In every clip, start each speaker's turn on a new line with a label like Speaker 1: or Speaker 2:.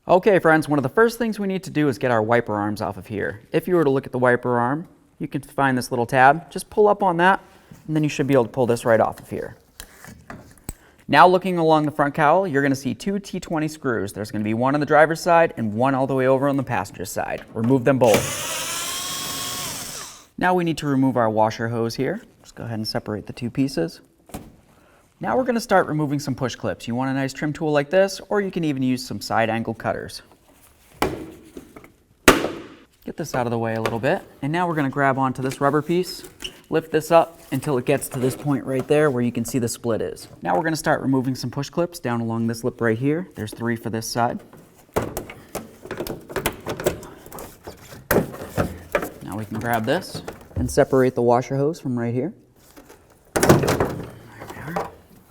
Speaker 1: Okay friends, one of the first things we need to do is get our wiper arms off of here. If you were to look at the wiper arm, you can find this little tab. Just pull up on that, and then you should be able to pull this right off of here. Now looking along the front cowl, you're going to see two T20 screws. There's going to be one on the driver's side and one all the way over on the passenger side. Remove them both. Now we need to remove our washer hose here. Just go ahead and separate the two pieces. Now we're going to start removing some push clips. You want a nice trim tool like this, or you can even use some side angle cutters. Get this out of the way a little bit, and now we're going to grab onto this rubber piece, lift this up until it gets to this point right there where you can see the split is. Now we're going to start removing some push clips down along this lip right here. There's 3 for this side. Now we can grab this and separate the washer hose from right here.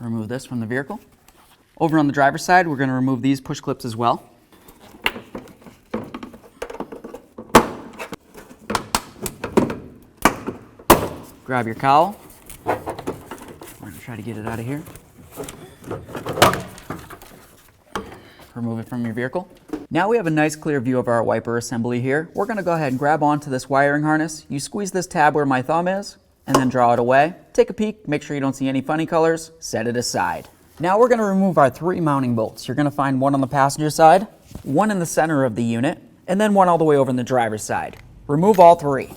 Speaker 1: Remove this from the vehicle. Over on the driver's side, we're going to remove these push clips as well. Grab your cowl. We're going to try to get it out of here. Remove it from your vehicle. Now we have a nice clear view of our wiper assembly here. We're going to go ahead and grab onto this wiring harness. You squeeze this tab where my thumb is, and then draw it away. Take a peek, make sure you don't see any funny colors, set it aside. Now we're going to remove our 3 mounting bolts. You're going to find one on the passenger side, one in the center of the unit, and then one all the way over on the driver's side. Remove all 3.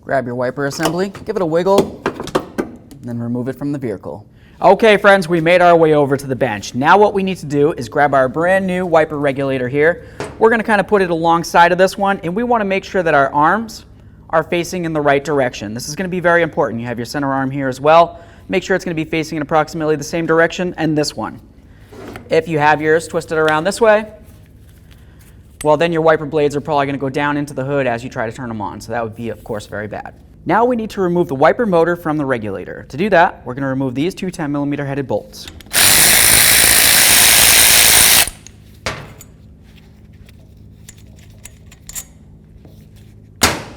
Speaker 1: Grab your wiper assembly, give it a wiggle, and then remove it from the vehicle. Okay friends, we made our way over to the bench. Now what we need to do is grab our brand new wiper regulator here. We're going to kind of put it alongside of this one, and we want to make sure that our arms are facing in the right direction. This is going to be very important. You have your center arm here as well. Make sure it's going to be facing in approximately the same direction, and this one. If you have yours twisted around this way, well then your wiper blades are probably going to go down into the hood as you try to turn them on, so that would be of course very bad. Now we need to remove the wiper motor from the regulator. To do that, we're going to remove these 2 10mm headed bolts.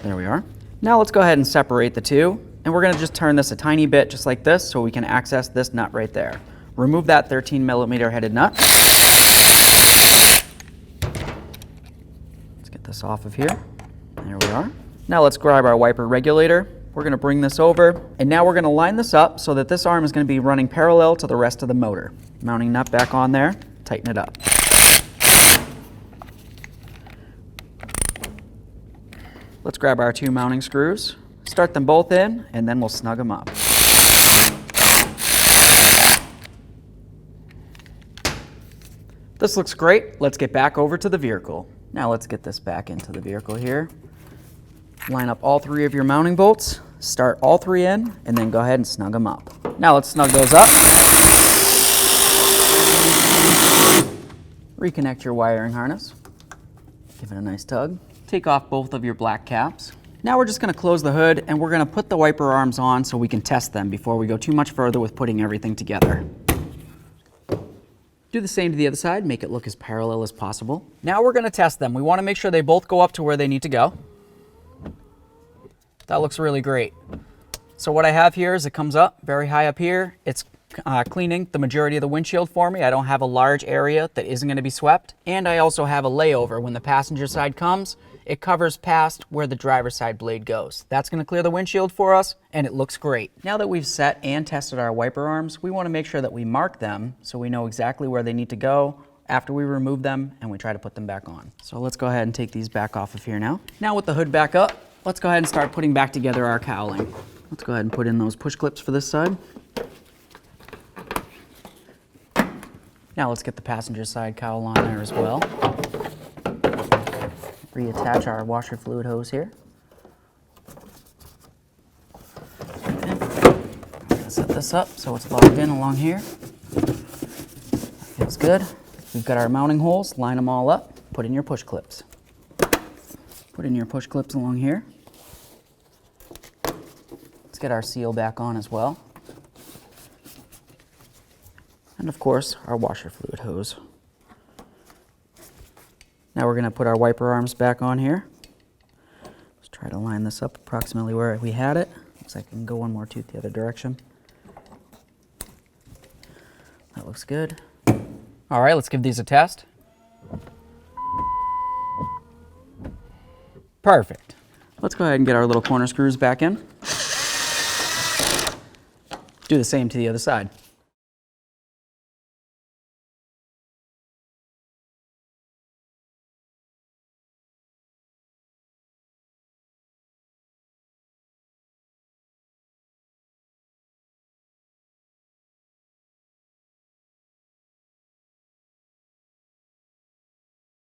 Speaker 1: There we are. Now let's go ahead and separate the two, and we're going to just turn this a tiny bit just like this so we can access this nut right there. Remove that 13mm headed nut. Let's get this off of here. There we are. Now let's grab our wiper regulator. We're going to bring this over, and now we're going to line this up so that this arm is going to be running parallel to the rest of the motor. Mounting nut back on there, tighten it up. Let's grab our 2 mounting screws, start them both in, and then we'll snug them up. This looks great. Let's get back over to the vehicle. Now let's get this back into the vehicle here. Line up all 3 of your mounting bolts, start all 3 in, and then go ahead and snug them up. Now let's snug those up. Reconnect your wiring harness. Give it a nice tug. Take off both of your black caps. Now we're just going to close the hood, and we're going to put the wiper arms on so we can test them before we go too much further with putting everything together. Do the same to the other side, make it look as parallel as possible. Now we're going to test them. We want to make sure they both go up to where they need to go. That looks really great. So what I have here is it comes up very high up here. It's cleaning the majority of the windshield for me. I don't have a large area that isn't going to be swept. And I also have a layover. When the passenger side comes, it covers past where the driver's side blade goes. That's going to clear the windshield for us, and it looks great. Now that we've set and tested our wiper arms, we want to make sure that we mark them so we know exactly where they need to go after we remove them and we try to put them back on. So let's go ahead and take these back off of here now. Now with the hood back up, let's go ahead and start putting back together our cowling. Let's go ahead and put in those push clips for this side. Now let's get the passenger side cowl on there as well. Reattach our washer fluid hose here. Okay. I'm going to set this up so it's logged in along here. That feels good. We've got our mounting holes, line them all up, put in your push clips. Put in your push clips along here. Let's get our seal back on as well. And of course, our washer fluid hose. Now we're going to put our wiper arms back on here. Let's try to line this up approximately where we had it. Looks like I can go one more tooth the other direction. That looks good. All right, let's give these a test. Perfect. Let's go ahead and get our little corner screws back in. Do the same to the other side.